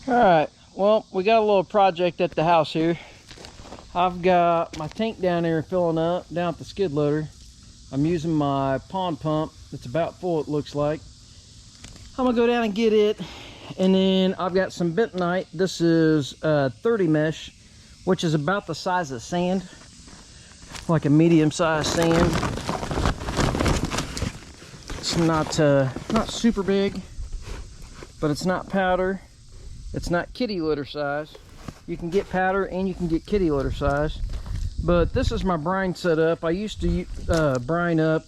Alright, well, we got a little project at the house here. I've got my tank down there filling up, down at the skid loader. I'm using my pond pump. It's about full, it looks like. I'm gonna go down and get it. And then I've got some bentonite. This is 30 mesh, which is about the size of sand. Like a medium-sized sand. It's not super big, but it's not powder. It's not kitty litter size. You can get powder and you can get kitty litter size. But this is my brine setup. I used to brine up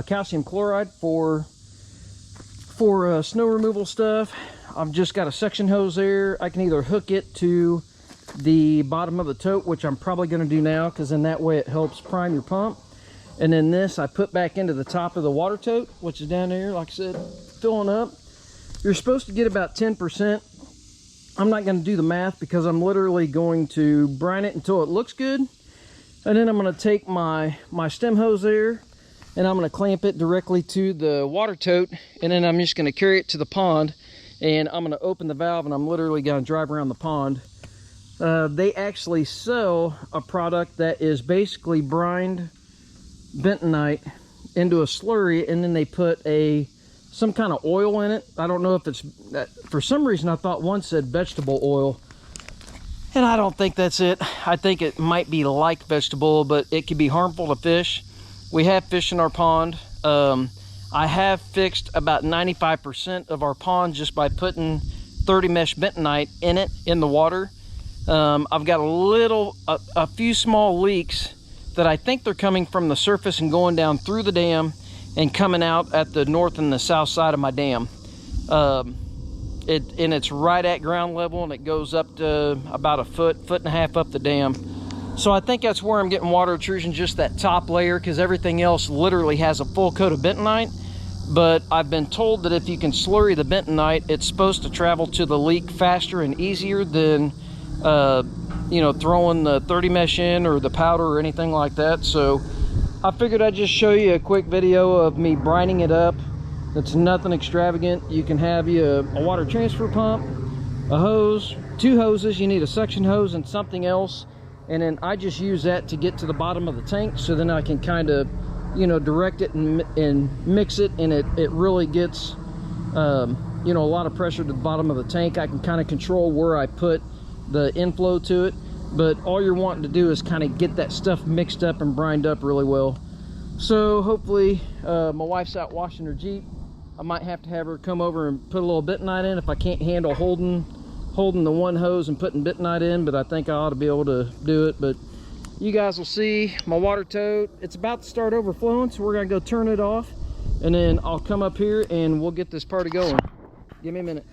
calcium chloride for snow removal stuff. I've just got a suction hose there. I can either hook it to the bottom of the tote, which I'm probably going to do now, because in that way it helps prime your pump. And then this I put back into the top of the water tote, which is down there, like I said, filling up. You're supposed to get about 10%. I'm not going to do the math because I'm literally going to brine it until it looks good. And then I'm going to take my stem hose there and I'm going to clamp it directly to the water tote. And then I'm just going to carry it to the pond and I'm going to open the valve and I'm literally going to drive around the pond. They actually sell a product that is basically brined bentonite into a slurry, and then they put some kind of oil in it. I don't know if it's that. For some reason I thought one said vegetable oil, and I don't think that's it. I think it might be like vegetable, but it could be harmful to fish. We have fish in our pond. I have fixed about 95% of our pond just by putting 30 mesh bentonite in it, in the water. I've got a few small leaks that I think they're coming from the surface and going down through the dam and coming out at the north and the south side of my dam. It's right at ground level, and it goes up to about a foot and a half up the dam. So I think that's where I'm getting water intrusion, just that top layer, because everything else literally has a full coat of bentonite. But I've been told that if you can slurry the bentonite, it's supposed to travel to the leak faster and easier than you know, throwing the 30 mesh in or the powder or anything like that. So I figured I'd just show you a quick video of me brining it up. It's nothing extravagant. You can have a water transfer pump, a hose, 2 hoses. You need a suction hose and something else, and then I just use that to get to the bottom of the tank, so then I can kind of, you know, direct it and mix it, and it really gets you know, a lot of pressure to the bottom of the tank. I can kind of control where I put the inflow to it, but all you're wanting to do is kind of get that stuff mixed up and brined up really well. So hopefully my wife's out washing her Jeep. I might have to have her come over and put a little bentonite in if I can't handle holding the one hose and putting bentonite in, but I think I ought to be able to do it. But you guys will see my water tote. It's about to start overflowing, so we're gonna go turn it off, and then I'll come up here and we'll get this party going. Give me a minute.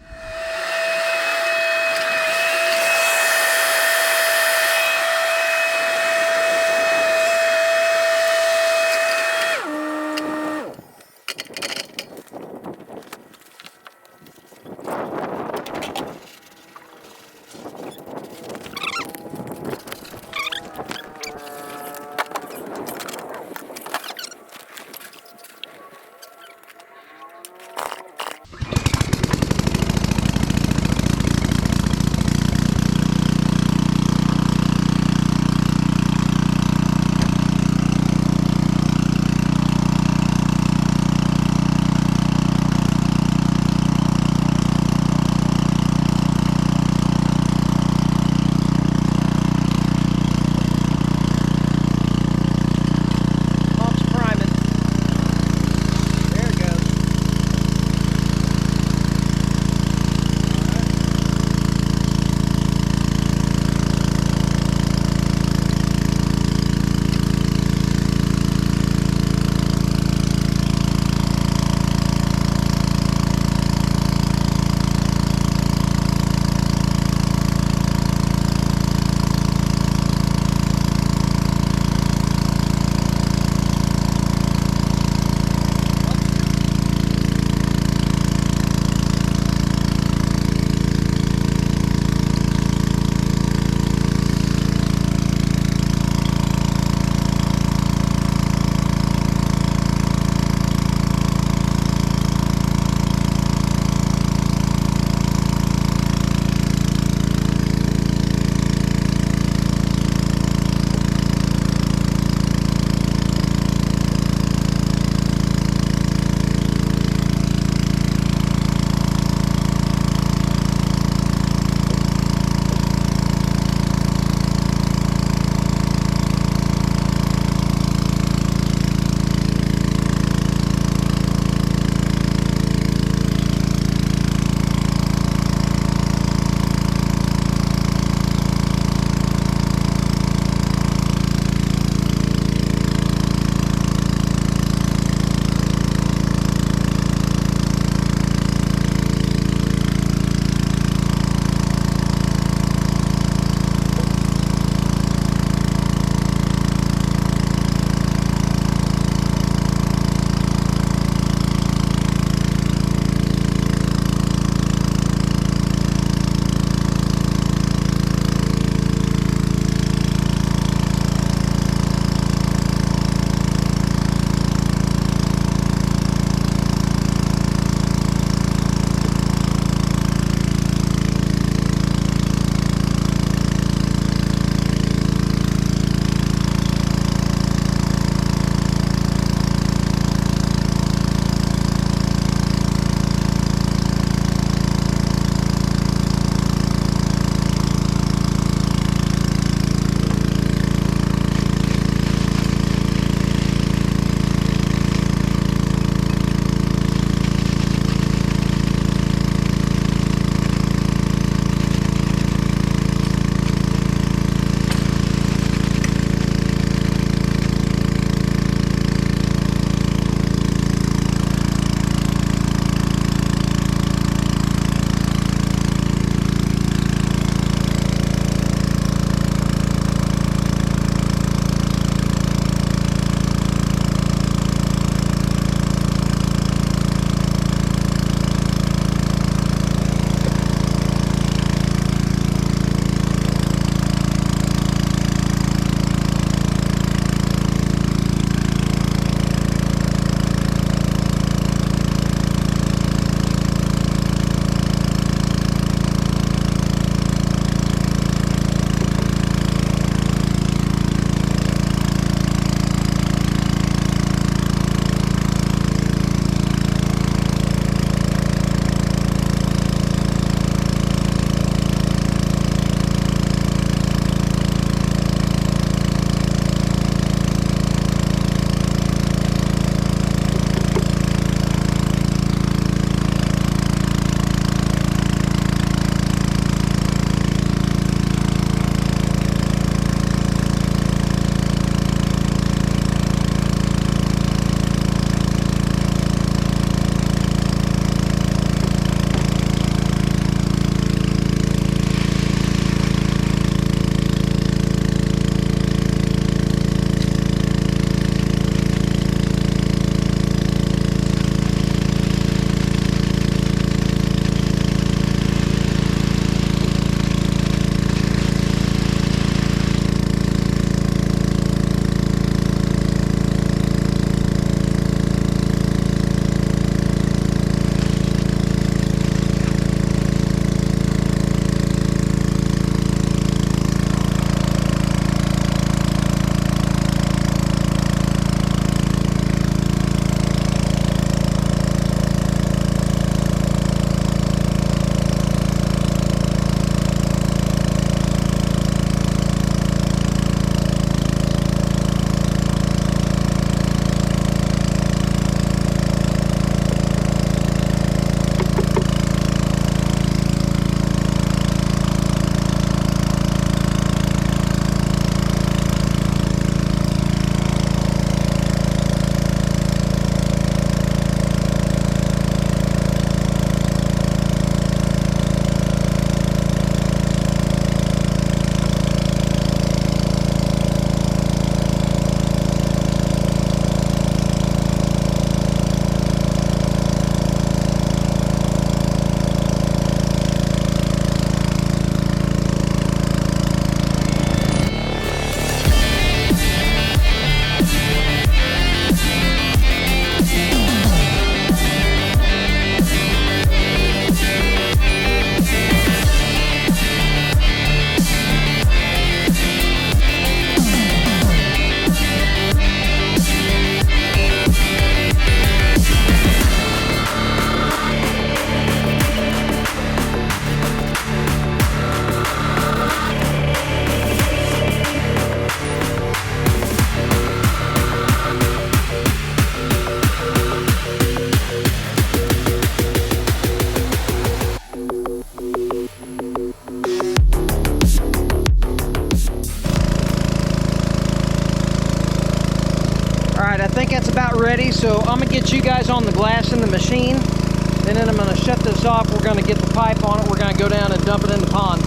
so I'm gonna get you guys on the glass in the machine, and then I'm gonna shut this off. We're gonna get the pipe on it. We're gonna go down and dump it in the pond.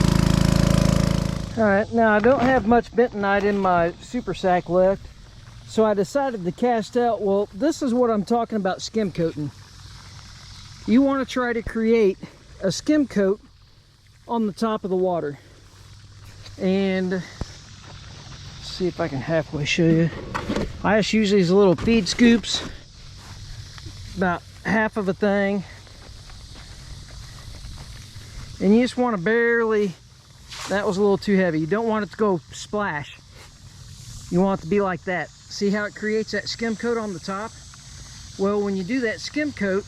All right, now I don't have much bentonite in my super sack left, so I decided to cast out. Well, this is what I'm talking about, skim coating. You want to try to create a skim coat on the top of the water. And let's see if I can halfway show you. I just use these little feed scoops, about half of a thing. And you just want to barely, that was a little too heavy. You don't want it to go splash. You want it to be like that. See how it creates that skim coat on the top? Well, when you do that skim coat,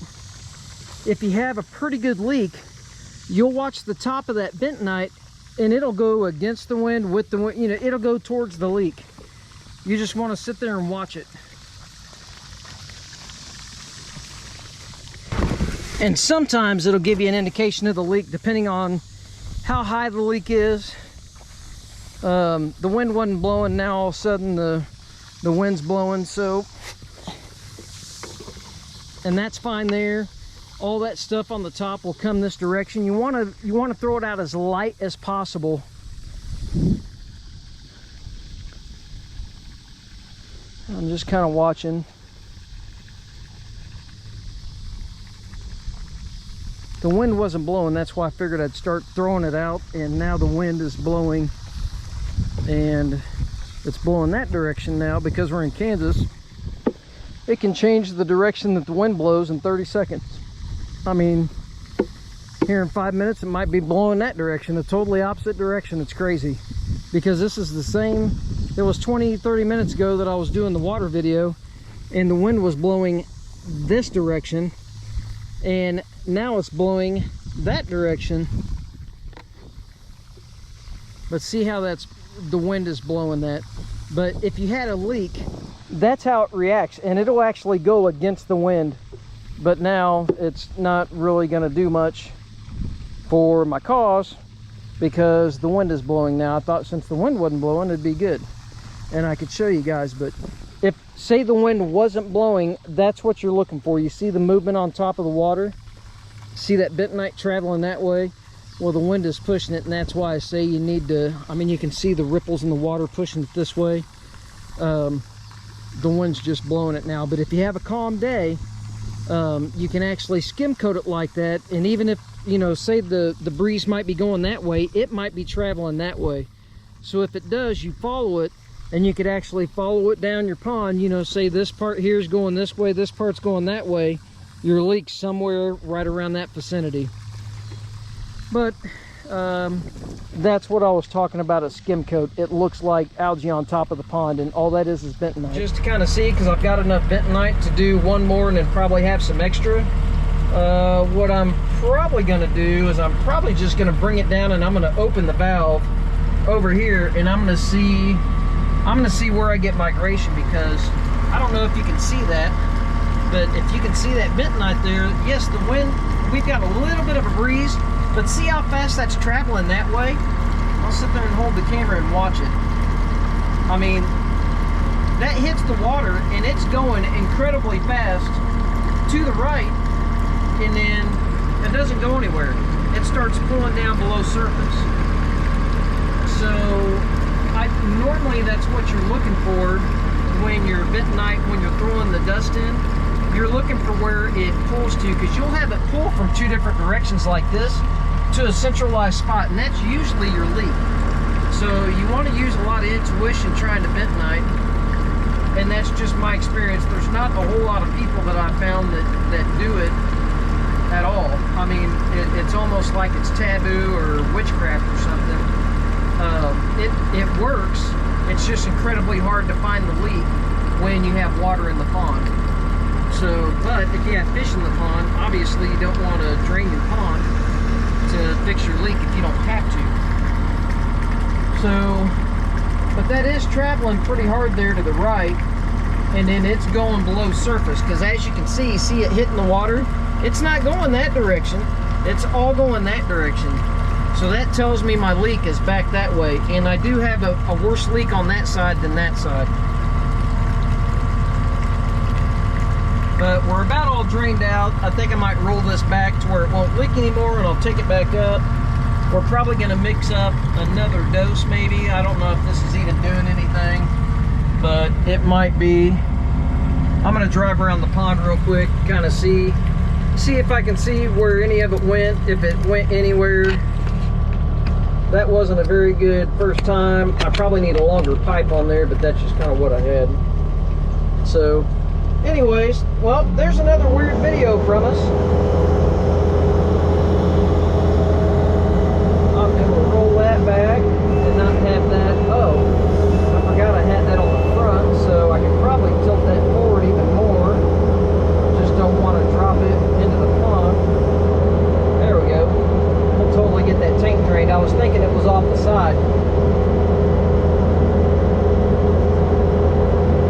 if you have a pretty good leak, you'll watch the top of that bentonite and it'll go against the wind, with the wind, you know, it'll go towards the leak. You just want to sit there and watch it. And sometimes it'll give you an indication of the leak depending on how high the leak is. The wind wasn't blowing, now all of a sudden the wind's blowing, so, and that's fine there. All that stuff on the top will come this direction. You want to throw it out as light as possible. I'm just kind of watching. The wind wasn't blowing, that's why I figured I'd start throwing it out, and now the wind is blowing, and it's blowing that direction now because we're in Kansas. It can change the direction that the wind blows in 30 seconds. I mean, here in 5 minutes, it might be blowing that direction, a totally opposite direction. It's crazy because this is the same. It was 20-30 minutes ago that I was doing the water video and the wind was blowing this direction, and now it's blowing that direction. But see how the wind is blowing that. But if you had a leak, that's how it reacts, and it'll actually go against the wind. But now it's not really going to do much for my cause because the wind is blowing now. I thought since the wind wasn't blowing, it'd be good and I could show you guys. But if, say, the wind wasn't blowing, that's what you're looking for. You see the movement on top of the water? See that bentonite traveling that way? Well, the wind is pushing it, and that's why I say you need to, I mean, you can see the ripples in the water pushing it this way. The wind's just blowing it now. But if you have a calm day, you can actually skim coat it like that, and even if, you know, say the breeze might be going that way, it might be traveling that way. So if it does, you follow it, and you could actually follow it down your pond. You know, say this part here is going this way, this part's going that way, your leak's somewhere right around that vicinity. But that's what I was talking about, a skim coat. It looks like algae on top of the pond, and all that is bentonite. Just to kind of see, because I've got enough bentonite to do one more and then probably have some extra. What I'm probably going to do is I'm probably just going to bring it down, and I'm going to open the valve over here, and I'm going to see where I get migration, because I don't know if you can see that, but if you can see that bentonite there, yes, the wind, we've got a little bit of a breeze, but see how fast that's traveling that way? I'll sit there and hold the camera and watch it. I mean, that hits the water and it's going incredibly fast to the right, and then it doesn't go anywhere. It starts pulling down below surface. So normally that's what you're looking for when you're bentonite, when you're throwing the dust in. You're looking for where it pulls to, because you'll have it pull from two different directions like this to a centralized spot, and that's usually your leak. So you want to use a lot of intuition trying to bentonite, and that's just my experience. There's not a whole lot of people that I've found that do it at all. I mean, it's almost like it's taboo or witchcraft or something. It works. It's just incredibly hard to find the leak when you have water in the pond. So, but if you have fish in the pond, obviously you don't want to drain your pond to fix your leak if you don't have to. So, but that is traveling pretty hard there to the right, and then it's going below surface, because as you can see it hitting the water. It's not going that direction, it's all going that direction. So that tells me my leak is back that way, and I do have a worse leak on that side than that side. But we're about all drained out. I think I might roll this back to where it won't leak anymore, and I'll take it back up. We're probably going to mix up another dose maybe. I don't know if this is even doing anything, but it might be. I'm going to drive around the pond real quick, kind of see if I can see where any of it went, if it went anywhere. That wasn't a very good first time. I probably need a longer pipe on there, but that's just kind of what I had. So anyways, well, there's another weird video from us. I'm going to roll that back and not have that. Oh, I forgot I had that on the front, so I can probably tilt that forward even more. Just don't want to drop it into the pond. There we go. We'll totally get that tank drained. I was thinking it was off the side.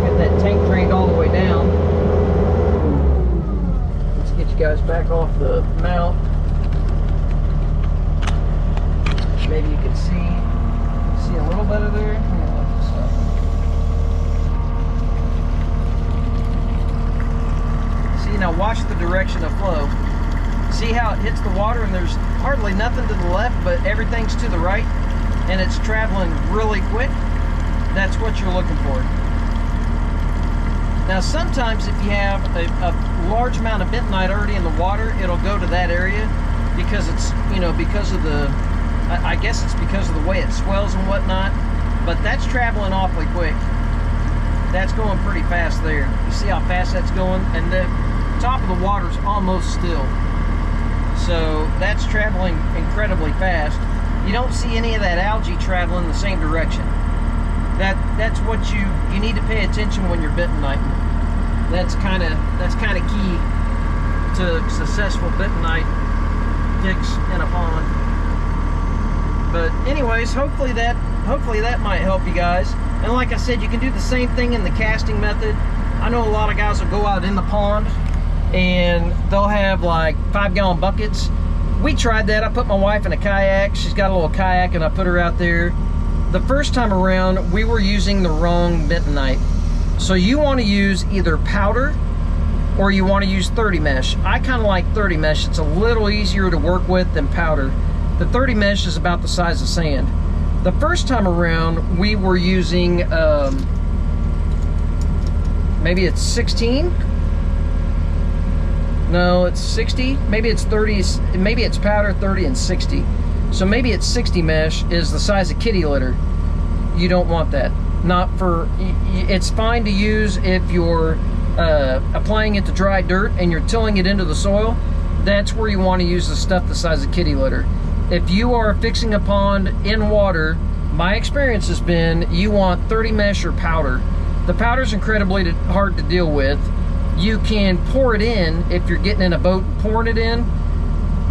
Get that tank drained all the way down. Let's get you guys back off the mount. Maybe you can see a little better there. Let me lift this up. See, now watch the direction of flow. See how it hits the water and there's hardly nothing to the left, but everything's to the right, and it's traveling really quick. That's what you're looking for. Now sometimes if you have a large amount of bentonite already in the water, it'll go to that area because it's, you know, because of the, I guess it's because of the way it swells and whatnot, but that's traveling awfully quick. That's going pretty fast there. You see how fast that's going? And the top of the water's almost still. So that's traveling incredibly fast. You don't see any of that algae traveling the same direction. That's what you need to pay attention when you're bentoniting. That's kind of key to successful bentonite fix in a pond. But anyways, hopefully that might help you guys. And like I said, you can do the same thing in the casting method. I know a lot of guys will go out in the pond and they'll have like 5-gallon buckets. We tried that. I put my wife in a kayak. She's got a little kayak and I put her out there. The first time around, we were using the wrong bentonite. So you want to use either powder or you want to use 30 mesh. I kind of like 30 mesh. It's a little easier to work with than powder. The 30 mesh is about the size of sand. The first time around, we were using, maybe it's 16? No, it's 60. Maybe it's 30. Maybe it's powder, 30 and 60. So maybe it's 60 mesh is the size of kitty litter. You don't want that. Not for, it's fine to use if you're applying it to dry dirt and you're tilling it into the soil. That's where you want to use the stuff the size of kitty litter. If you are fixing a pond in water, my experience has been you want 30 mesh or powder. The powder's incredibly hard to deal with. You can pour it in if you're getting in a boat and pouring it in,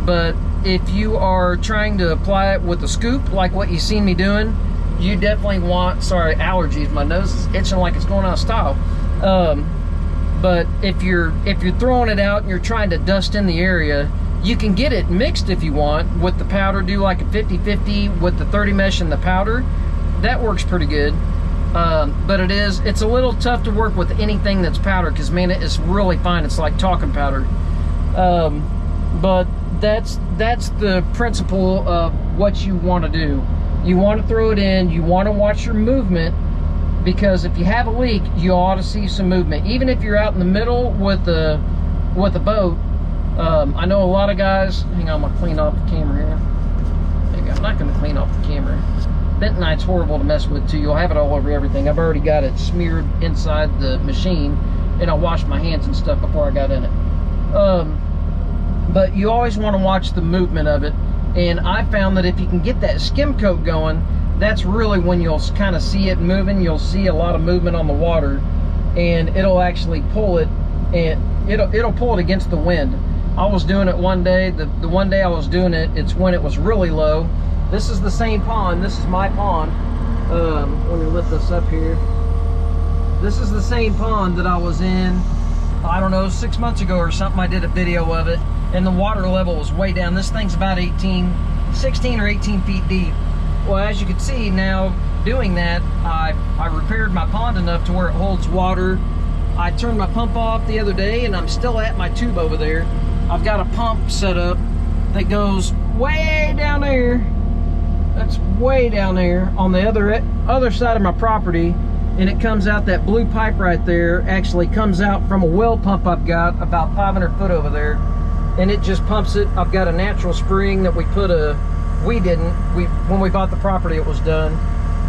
but if you are trying to apply it with a scoop, like what you've seen me doing, you definitely want, sorry, allergies, my nose is itching like it's going out of style. But if you're throwing it out and you're trying to dust in the area, you can get it mixed if you want with the powder, do like a 50-50 with the 30 mesh and the powder. That works pretty good. But it's a little tough to work with anything that's powder because, man, it's really fine. It's like talcum powder. But that's the principle of what you want to do. You want to throw it in, you want to watch your movement, because if you have a leak, you ought to see some movement. Even if you're out in the middle with a boat, I know a lot of guys, hang on, I'm gonna clean off the camera here. There you go. I'm not gonna clean off the camera. Bentonite's horrible to mess with too. You'll have it all over everything. I've already got it smeared inside the machine, and I washed my hands and stuff before I got in it. But you always want to watch the movement of it, and I found that if you can get that skim coat going, that's really when you'll kind of see it moving. You'll see a lot of movement on the water, and it'll actually pull it, and it'll pull it against the wind. I was doing it one day. The one day I was doing it, it's when it was really low. This is the same pond. This is my pond. Let me lift this up here. This is the same pond that I was in, I don't know, 6 months ago or something. I did a video of it, and the water level was way down. This thing's about 16 or 18 feet deep. Well, as you can see now, doing that, I repaired my pond enough to where it holds water I turned my pump off the other day and I'm still at my tube over there. I've got a pump set up that goes way down there. That's way down there on the other side of my property, and it comes out, that blue pipe right there actually comes out from a well pump I've got about 500 foot over there, and it just pumps it. I've got a natural spring that when we bought the property, it was done.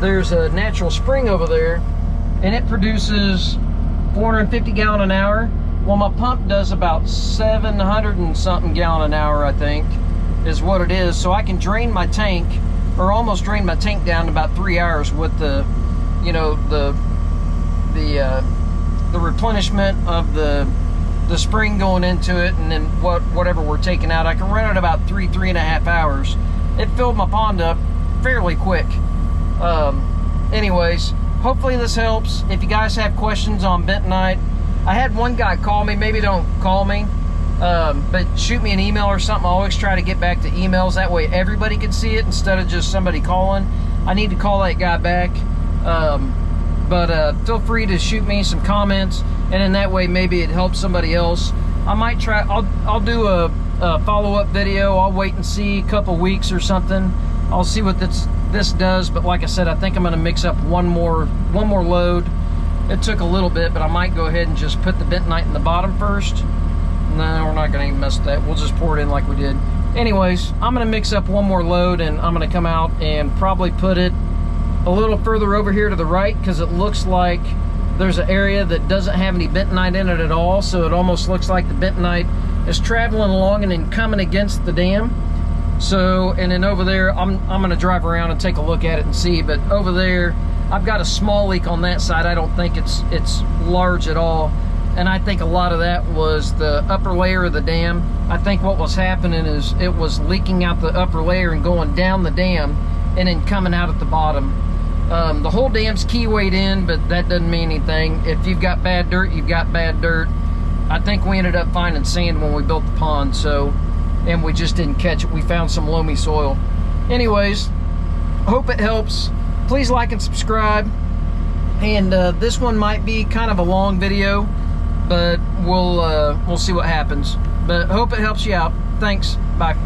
There's a natural spring over there, and it produces 450 gallon an hour. Well, my pump does about 700 and something gallon an hour, I think, is what it is. So I can drain my tank, or almost drain my tank down in about 3 hours with the, you know, the replenishment of the spring going into it, and then whatever we're taking out. I can run it about 3.5 hours. It filled my pond up fairly quick. Anyways, hopefully this helps. If you guys have questions on bentonite, I had one guy call me. Maybe don't call me, but shoot me an email or something. I always try to get back to emails. That way everybody can see it instead of just somebody calling. I need to call that guy back. But feel free to shoot me some comments, and in that way maybe it helps somebody else. I might try, I'll do a follow-up video. I'll wait and see a couple weeks or something. I'll see what this does, but like I said, I think I'm gonna mix up one more load. It took a little bit, but I might go ahead and just put the bentonite in the bottom first. No, we're not gonna even mess with that. We'll just pour it in like we did. Anyways, I'm gonna mix up one more load, and I'm gonna come out and probably put it a little further over here to the right, because it looks like there's an area that doesn't have any bentonite in it at all. So it almost looks like the bentonite is traveling along and then coming against the dam. So, and then over there, I'm gonna drive around and take a look at it and see. But over there, I've got a small leak on that side. I don't think it's large at all. And I think a lot of that was the upper layer of the dam. I think what was happening is it was leaking out the upper layer and going down the dam and then coming out at the bottom. The whole dam's keywayed in, but that doesn't mean anything. If you've got bad dirt, you've got bad dirt. I think we ended up finding sand when we built the pond, so, and we just didn't catch it. We found some loamy soil. Anyways, hope it helps. Please like and subscribe. And this one might be kind of a long video, but we'll see what happens. But hope it helps you out. Thanks. Bye.